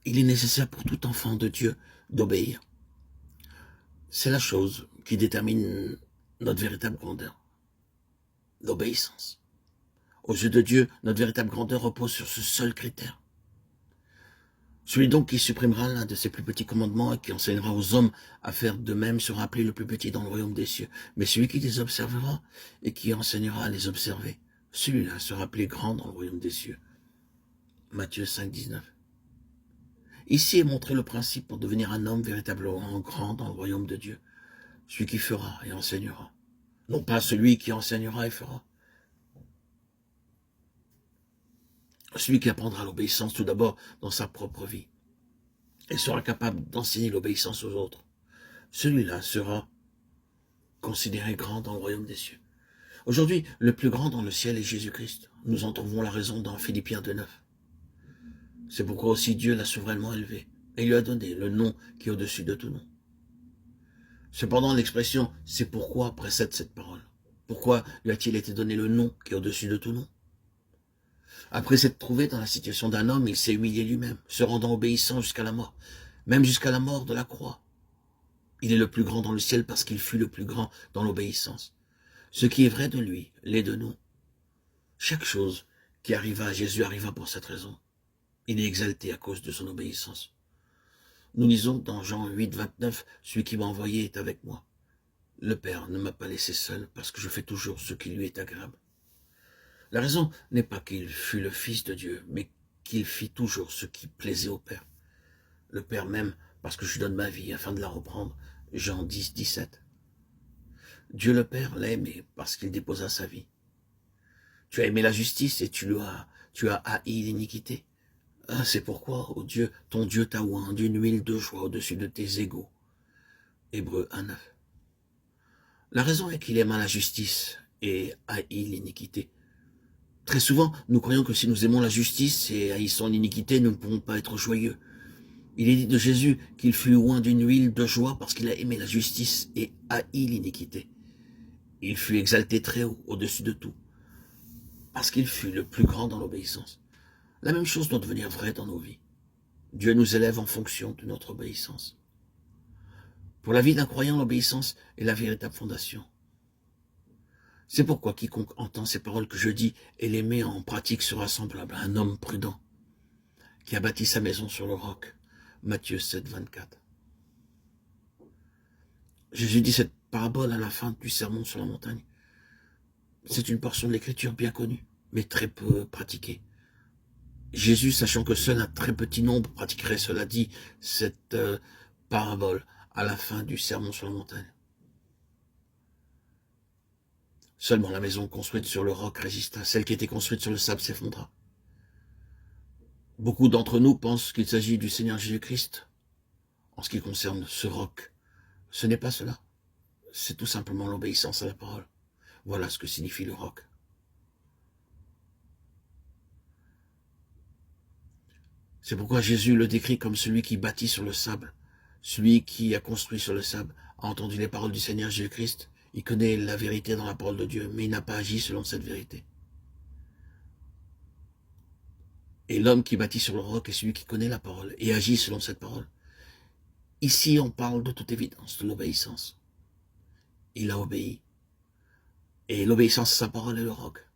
il est nécessaire pour tout enfant de Dieu d'obéir. C'est la chose qui détermine notre véritable grandeur, l'obéissance. Aux yeux de Dieu, notre véritable grandeur repose sur ce seul critère. Celui donc qui supprimera l'un de ses plus petits commandements et qui enseignera aux hommes à faire de même sera appelé le plus petit dans le royaume des cieux. Mais celui qui les observera et qui enseignera à les observer, celui-là sera appelé grand dans le royaume des cieux. Matthieu 5, 19. Ici est montré le principe pour devenir un homme véritablement grand dans le royaume de Dieu. Celui qui fera et enseignera. Non pas celui qui enseignera et fera. Celui qui apprendra l'obéissance tout d'abord dans sa propre vie et sera capable d'enseigner l'obéissance aux autres. Celui-là sera considéré grand dans le royaume des cieux. Aujourd'hui, le plus grand dans le ciel est Jésus-Christ. Nous en trouvons la raison dans Philippiens 2, 9. C'est pourquoi aussi Dieu l'a souverainement élevé et lui a donné le nom qui est au-dessus de tout nom. Cependant, l'expression « c'est pourquoi » précède cette parole. Pourquoi lui a-t-il été donné le nom qui est au-dessus de tout nom? Après s'être trouvé dans la situation d'un homme, il s'est humilié lui-même, se rendant obéissant jusqu'à la mort, même jusqu'à la mort de la croix. Il est le plus grand dans le ciel parce qu'il fut le plus grand dans l'obéissance. Ce qui est vrai de lui, l'est de nous. Chaque chose qui arriva à Jésus arriva pour cette raison. Il est exalté à cause de son obéissance. Nous lisons dans Jean 8, 29, « Celui qui m'a envoyé est avec moi. Le Père ne m'a pas laissé seul parce que je fais toujours ce qui lui est agréable. » La raison n'est pas qu'il fût le Fils de Dieu, mais qu'il fit toujours ce qui plaisait au Père. Le Père m'aime parce que je donne ma vie afin de la reprendre. Jean 10, 17. Dieu le Père l'a aimé parce qu'il déposa sa vie. Tu as aimé la justice et tu as haï l'iniquité. Ah, c'est pourquoi, ô Dieu, ton Dieu t'a oint d'une huile de joie au-dessus de tes égaux. Hébreux 1, 9. La raison est qu'il aima la justice et haït l'iniquité. Très souvent, nous croyons que si nous aimons la justice et haïssons l'iniquité, nous ne pourrons pas être joyeux. Il est dit de Jésus qu'il fut oint d'une huile de joie parce qu'il a aimé la justice et haï l'iniquité. Il fut exalté très haut, au-dessus de tout, parce qu'il fut le plus grand dans l'obéissance. La même chose doit devenir vraie dans nos vies. Dieu nous élève en fonction de notre obéissance. Pour la vie d'un croyant, l'obéissance est la véritable fondation. C'est pourquoi quiconque entend ces paroles que je dis et les met en pratique sera semblable à un homme prudent qui a bâti sa maison sur le roc. Matthieu 7, 24. Jésus dit cette parabole à la fin du sermon sur la montagne. C'est une portion de l'écriture bien connue, mais très peu pratiquée. Jésus, sachant que seul un très petit nombre pratiquerait, cela dit, cette parabole à la fin du sermon sur la montagne. Seulement la maison construite sur le roc résista, celle qui était construite sur le sable s'effondra. Beaucoup d'entre nous pensent qu'il s'agit du Seigneur Jésus-Christ en ce qui concerne ce roc. Ce n'est pas cela, c'est tout simplement l'obéissance à la parole. Voilà ce que signifie le roc. C'est pourquoi Jésus le décrit comme celui qui bâtit sur le sable, celui qui a construit sur le sable, a entendu les paroles du Seigneur Jésus-Christ, il connaît la vérité dans la parole de Dieu, mais il n'a pas agi selon cette vérité. Et l'homme qui bâtit sur le roc est celui qui connaît la parole et agit selon cette parole. Ici, on parle de toute évidence, de l'obéissance. Il a obéi. Et l'obéissance à sa parole est le roc.